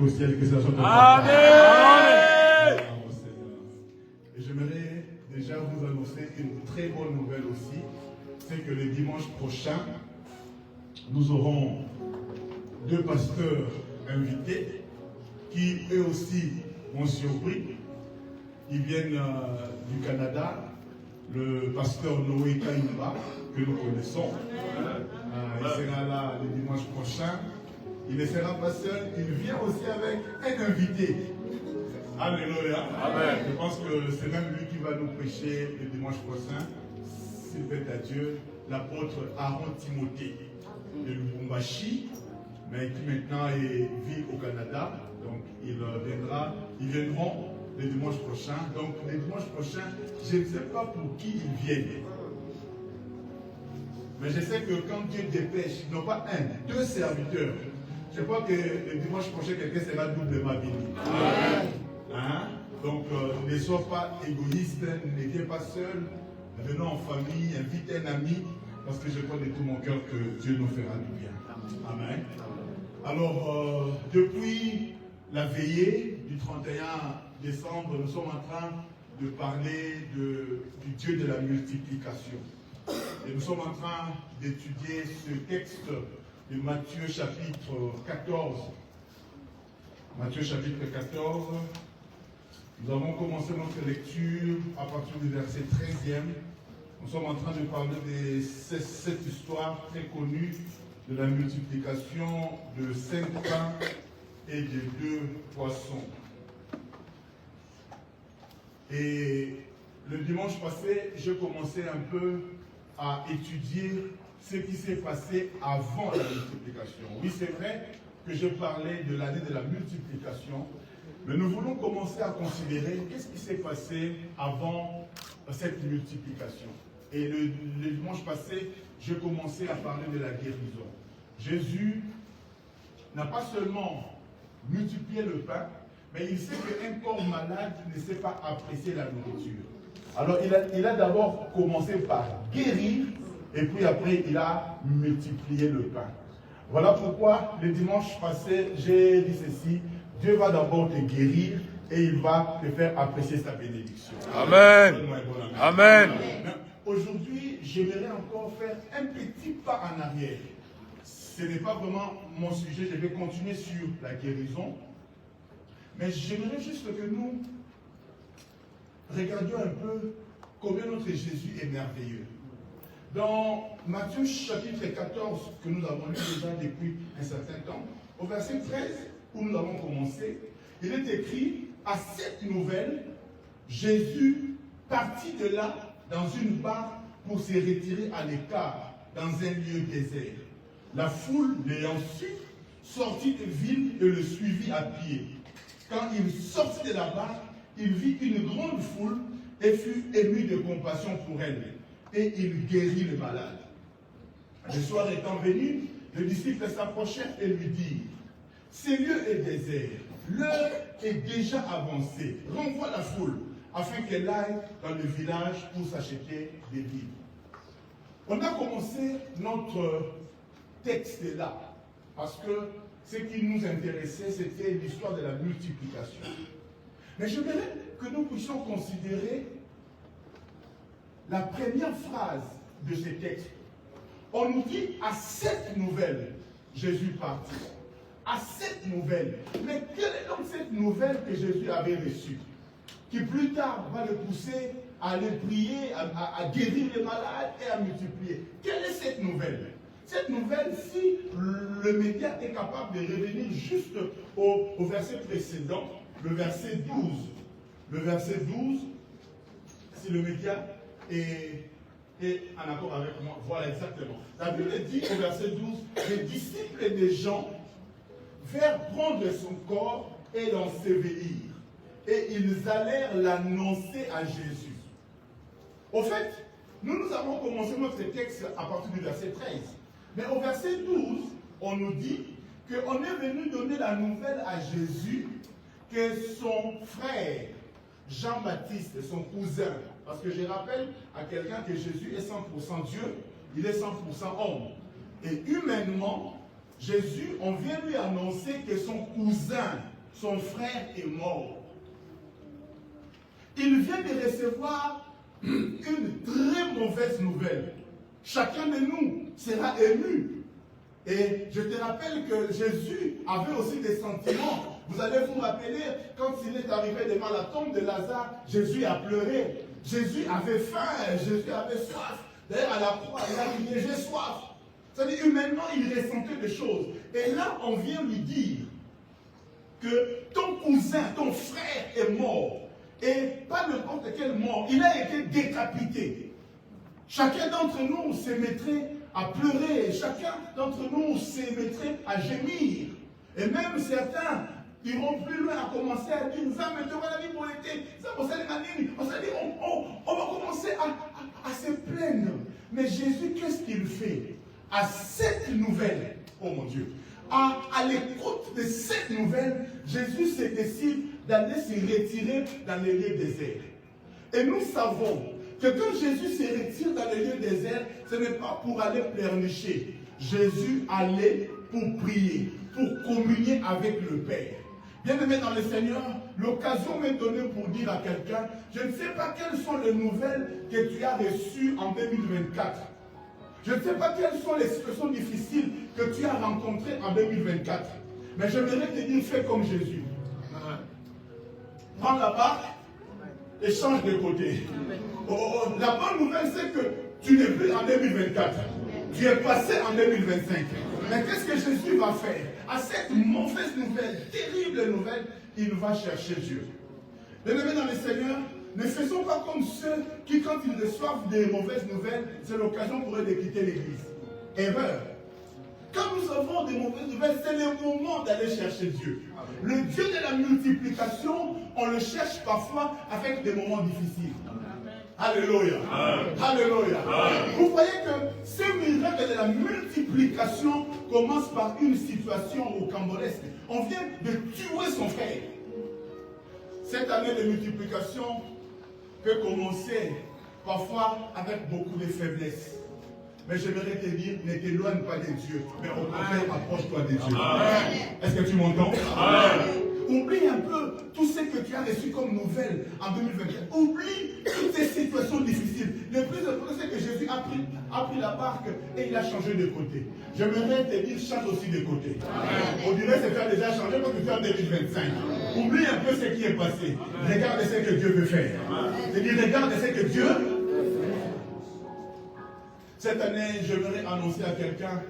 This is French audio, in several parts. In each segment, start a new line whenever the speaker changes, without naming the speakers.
Au ciel, que ça soit
Amen.
Et j'aimerais déjà vous annoncer une très bonne nouvelle aussi. C'est que le dimanche prochain, nous aurons deux pasteurs invités qui eux aussi m'ont surpris. Ils viennent du Canada. Le pasteur Noé Kaimba, que nous connaissons. Il sera là le dimanche prochain. Il ne sera pas seul, il vient aussi avec un invité. Alléluia. Amen. Je pense que c'est même lui qui va nous prêcher le dimanche prochain. S'il plaît à Dieu, l'apôtre Aaron Timothée de Lubumbashi, mais qui maintenant vit au Canada. Donc ils viendront le dimanche prochain. Donc le dimanche prochain, je ne sais pas pour qui ils viennent. Mais je sais que quand Dieu dépêche, non pas un, deux serviteurs. Je crois que le dimanche prochain, quelqu'un sera doublement béni. Hein? Donc, ne sois pas égoïste, ne viens pas seul. Venons en famille, invite un ami, parce que je crois de tout mon cœur que Dieu nous fera du bien. Amen. Alors, depuis la veillée du 31 décembre, nous sommes en train de parler du Dieu de la multiplication. Et nous sommes en train d'étudier ce texte de Matthieu chapitre 14. Matthieu chapitre 14. Nous avons commencé notre lecture à partir du verset 13e. Nous sommes en train de parler de cette histoire très connue de la multiplication de 5 pains et de 2 poissons. Et le dimanche passé, j'ai commencé un peu à étudier ce qui s'est passé avant la multiplication. Oui, c'est vrai que je parlais de l'année de la multiplication, mais nous voulons commencer à considérer qu'est-ce qui s'est passé avant cette multiplication. Et le dimanche passé, j'ai commencé à parler de la guérison. Jésus n'a pas seulement multiplié le pain, mais il sait qu'un corps malade ne sait pas apprécier la nourriture. Alors il a d'abord commencé par guérir, et puis après il a multiplié le pain. Voilà pourquoi le dimanche passé, j'ai dit ceci: Dieu va d'abord te guérir et il va te faire apprécier sa bénédiction.
Amen. Amen.
Aujourd'hui, j'aimerais encore faire un petit pas en arrière. Ce n'est pas vraiment mon sujet, je vais continuer sur la guérison. Mais j'aimerais juste que nous regardions un peu combien notre Jésus est merveilleux. Dans Matthieu chapitre 14, que nous avons lu déjà depuis un certain temps, au verset 13, où nous avons commencé, il est écrit: à cette nouvelle, Jésus partit de là dans une barque pour se retirer à l'écart dans un lieu désert. La foule, l'ayant su, sortit de ville et le suivit à pied. Quand il sortit de la barque, il vit une grande foule et fut ému de compassion pour elle. Et il guérit le malade. Le soir étant venu, les disciples s'approchèrent et lui dirent: ce lieu est désert, l'heure est déjà avancée, renvoie la foule, afin qu'elle aille dans le village pour s'acheter des vivres. On a commencé notre texte là, parce que ce qui nous intéressait, c'était l'histoire de la multiplication. Mais je voudrais que nous puissions considérer la première phrase de ce texte. On nous dit: à cette nouvelle, Jésus partit. À cette nouvelle. Mais quelle est donc cette nouvelle que Jésus avait reçue, qui plus tard va le pousser à aller prier, à guérir les malades et à multiplier? Quelle est cette nouvelle? Cette nouvelle, si le média est capable de revenir juste au verset précédent, le verset 12. Le verset 12, si le média est en accord avec moi, voilà exactement. La Bible dit au verset 12, les disciples des gens vinrent prendre son corps et l'ensevelir. Et ils allèrent l'annoncer à Jésus. Au fait, nous avons commencé notre texte à partir du verset 13. Mais au verset 12, on nous dit qu'on est venu donner la nouvelle à Jésus que son frère, Jean-Baptiste, son cousin, parce que je rappelle à quelqu'un que Jésus est 100% Dieu, il est 100% homme. Et humainement, Jésus, on vient lui annoncer que son cousin, son frère est mort. Il vient de recevoir une très mauvaise nouvelle. Chacun de nous sera ému. Et je te rappelle que Jésus avait aussi des sentiments. Vous allez vous rappeler, quand il est arrivé devant la tombe de Lazare, Jésus a pleuré. Jésus avait faim, Jésus avait soif. D'ailleurs, à la croix, il a dit, j'ai soif. C'est-à-dire, humainement, il ressentait des choses. Et là, on vient lui dire que ton cousin, ton frère est mort. Et pas n'importe quel mort. Il a été décapité. Chacun d'entre nous se mettrait à pleurer. Chacun d'entre nous se mettrait à gémir. Et même certains iront plus loin à commencer à dire, ça me devrait la vie pour l'été. On va commencer à se plaindre. Mais Jésus, qu'est-ce qu'il fait? À cette nouvelle, oh mon Dieu, à l'écoute de cette nouvelle, Jésus se décide d'aller se retirer dans les lieux déserts. Et nous savons que quand Jésus se retire dans les lieux déserts, ce n'est pas pour aller pleurnicher. Jésus allait pour prier, pour communier avec le Père. Bien-aimé dans le Seigneur, l'occasion m'est donnée pour dire à quelqu'un, je ne sais pas quelles sont les nouvelles que tu as reçues en 2024. Je ne sais pas quelles sont les situations difficiles que tu as rencontrées en 2024. Mais j'aimerais te dire, fais comme Jésus. Prends la barque et change de côté. La bonne nouvelle, c'est que tu n'es plus en 2024. Tu es passé en 2025. Mais qu'est-ce que Jésus va faire? À cette mauvaise nouvelle, terrible nouvelle, il va chercher Dieu. Bien-aimés dans le Seigneur, ne faisons pas comme ceux qui, quand ils reçoivent des mauvaises nouvelles, c'est l'occasion pour eux de quitter l'église. Erreur. Quand nous avons des mauvaises nouvelles, c'est le moment d'aller chercher Dieu. Le Dieu de la multiplication, on le cherche parfois avec des moments difficiles. Alléluia. Alléluia. Vous voyez que ce miracle de la multiplication commence par une situation rocambolesque. On vient de tuer son frère. Cette année de multiplication peut commencer parfois avec beaucoup de faiblesses. Mais j'aimerais te dire, ne t'éloigne pas de Dieu, mais au contraire, approche-toi de Dieu. Est-ce que tu m'entends? Oublie un peu tout ce que tu as reçu comme nouvelle en 2024. Oublie toutes ces situations difficiles. Le plus important, c'est que Jésus a pris la barque et il a changé de côté. J'aimerais te dire, change aussi de côté. On dirait que tu as déjà changé parce que tu es en 2025. Oublie un peu ce qui est passé. Regarde ce que Dieu veut faire. C'est-à-dire, regarde ce que Dieu. Cette année, j'aimerais annoncer à quelqu'un,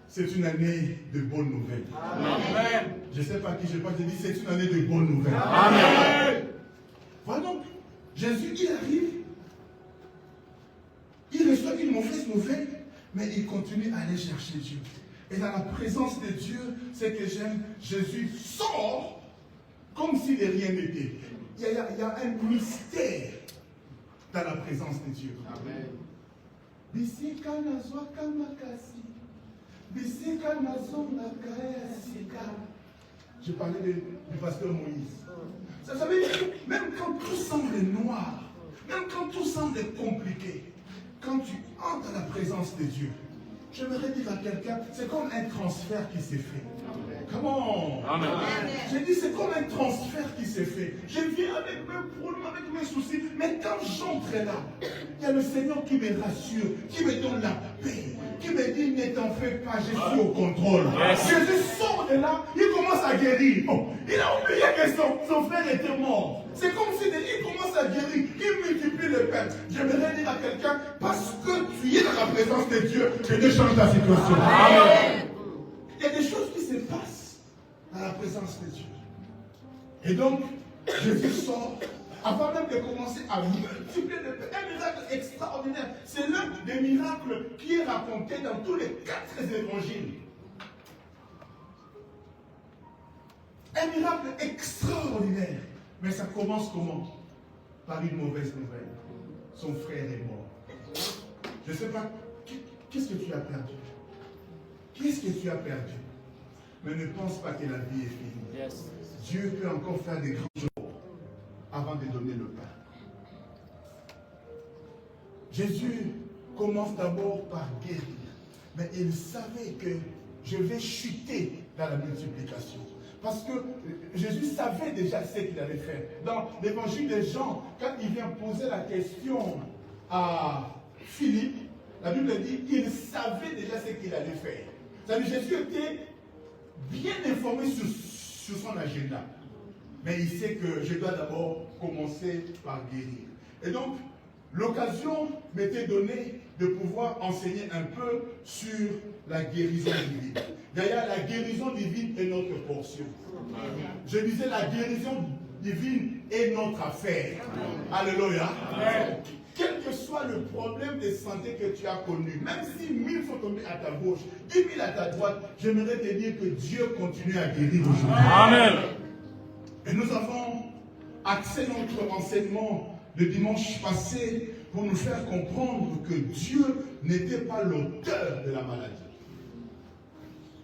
c'est une année de bonnes nouvelles. Amen. Je ne sais pas qui je parle, je dis c'est une année de bonnes nouvelles. Amen. Voilà donc, Jésus, il arrive, il reçoit une mauvaise nouvelle, mais il continue à aller chercher Dieu. Et dans la présence de Dieu, ce que j'aime, Jésus sort comme si de rien n'était. Il y a un mystère dans la présence de Dieu. Amen. Bisika nazwaka makasi. Bisika nazonga kaya sika. Je parlais du pasteur Moïse. Vous savez, même quand tout semble noir, même quand tout semble compliqué, quand tu entres dans la présence de Dieu, j'aimerais dire à quelqu'un, c'est comme un transfert qui s'est fait. Comment? J'ai dit, c'est comme un transfert qui s'est fait. Je viens avec mes problèmes, avec mes soucis, mais quand j'entre là, il y a le Seigneur qui me rassure, qui me donne la paix, qui me dit, ne t'en fais pas, je suis au contrôle. Jésus sort de là, il commence à guérir. Oh, il a oublié que son frère était mort. C'est comme si il commence à guérir, il multiplie le pain. J'aimerais dire à quelqu'un, parce que tu es dans la présence de Dieu, que Dieu change ta situation. Amen. Il y a des choses qui se passent dans la présence de Dieu. Et donc, Jésus sort, avant même de commencer à multiplier le pain. Un miracle extraordinaire. C'est l'un des miracles qui est raconté dans tous les 4 évangiles. Un miracle extraordinaire. Mais ça commence comment? Par une mauvaise nouvelle. Son frère est mort. Je ne sais pas, qu'est-ce que tu as perdu? Qu'est-ce que tu as perdu? Mais ne pense pas que la vie est finie. Yes. Dieu peut encore faire des grands jours avant de donner le pain. Jésus commence d'abord par guérir. Mais il savait que je vais chuter dans la multiplication. Parce que Jésus savait déjà ce qu'il allait faire. Dans l'évangile de Jean, quand il vient poser la question à Philippe, la Bible dit qu'il savait déjà ce qu'il allait faire. C'est-à-dire Jésus était bien informé sur son agenda. Mais il sait que je dois d'abord commencer par guérir. Et donc, l'occasion m'était donnée de pouvoir enseigner un peu sur la guérison divine. D'ailleurs, la guérison divine est notre portion. Je disais, la guérison divine est notre affaire. Alléluia. Quel que soit le problème de santé que tu as connu, même si 1000 sont tombés à ta gauche, 10 000 à ta droite, j'aimerais te dire que Dieu continue à guérir aujourd'hui.
Amen.
Et nous avons axé notre enseignement le dimanche passé pour nous faire comprendre que Dieu n'était pas l'auteur de la maladie.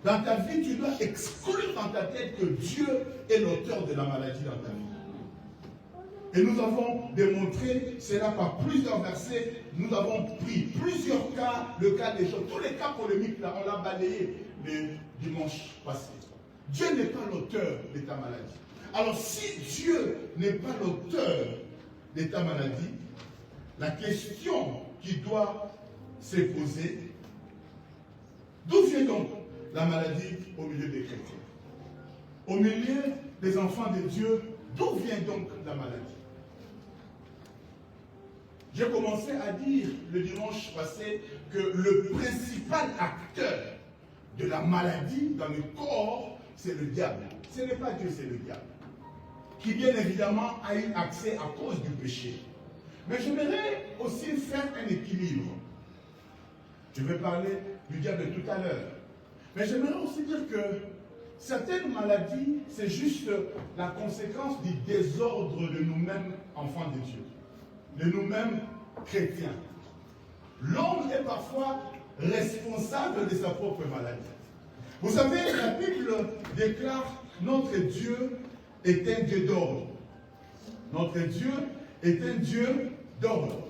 Dans ta vie, tu dois exclure dans ta tête que Dieu est l'auteur de la maladie dans ta vie. Et nous avons démontré cela par plusieurs versets. Nous avons pris plusieurs cas, le cas des gens. Tous les cas polémiques, là, on l'a balayé le dimanche passé. Dieu n'est pas l'auteur de ta maladie. Alors, si Dieu n'est pas l'auteur de ta maladie, la question qui doit se poser, d'où vient donc la maladie au milieu des chrétiens? Au milieu des enfants de Dieu, d'où vient donc la maladie? J'ai commencé à dire le dimanche passé que le principal acteur de la maladie dans le corps, c'est le diable. Ce n'est pas Dieu, c'est le diable. Qui bien évidemment a eu accès à cause du péché. Mais j'aimerais aussi faire un équilibre. Je vais parler du diable tout à l'heure. Mais j'aimerais aussi dire que certaines maladies, c'est juste la conséquence du désordre de nous-mêmes, enfants de Dieu. De nous-mêmes, chrétiens. L'homme est parfois responsable de sa propre maladie. Vous savez, la Bible déclare notre Dieu est un Dieu d'ordre. Notre Dieu est un Dieu d'ordre.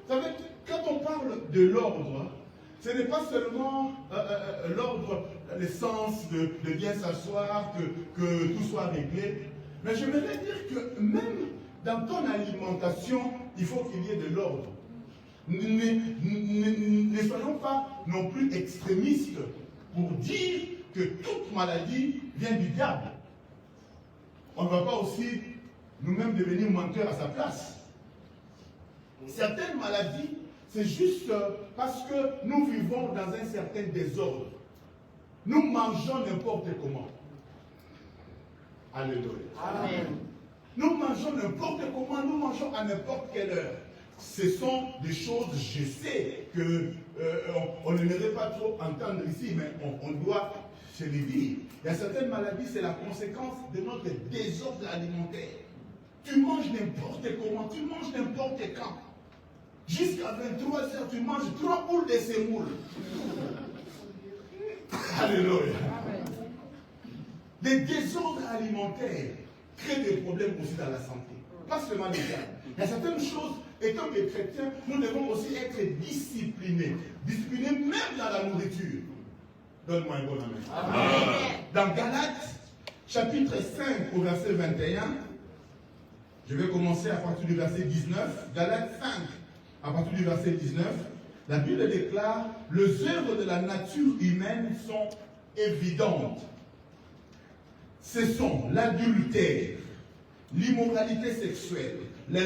Vous savez, quand on parle de l'ordre, ce n'est pas seulement l'ordre, le sens de bien s'asseoir, que tout soit réglé. Mais je voudrais dire que même dans ton alimentation, il faut qu'il y ait de l'ordre. Ne soyons pas non plus extrémistes pour dire que toute maladie vient du diable. On ne va pas aussi nous-mêmes devenir menteurs à sa place. Certaines maladies, c'est juste parce que nous vivons dans un certain désordre. Nous mangeons n'importe comment. Alléluia. Amen. Nous mangeons n'importe comment, nous mangeons à n'importe quelle heure. Ce sont des choses, je sais, qu'on n'aimerait pas trop entendre ici, mais on doit se les dire. Il y a certaines maladies, c'est la conséquence de notre désordre alimentaire. Tu manges n'importe comment, tu manges n'importe quand. Jusqu'à 23h, tu manges 3 boules de semoule. Alléluia. Les désordres alimentaires créent des problèmes aussi dans la santé. Pas seulement les gars. Il y a certaines choses, étant des chrétiens, nous devons aussi être disciplinés. Disciplinés même dans la nourriture. Donne-moi un bon amen. Amen. Dans Galates, chapitre 5, au verset 21, je vais commencer à partir du verset 19. Galates 5, à partir du verset 19, la Bible déclare: les œuvres de la nature humaine sont évidentes. Ce sont l'adultère, l'immoralité sexuelle,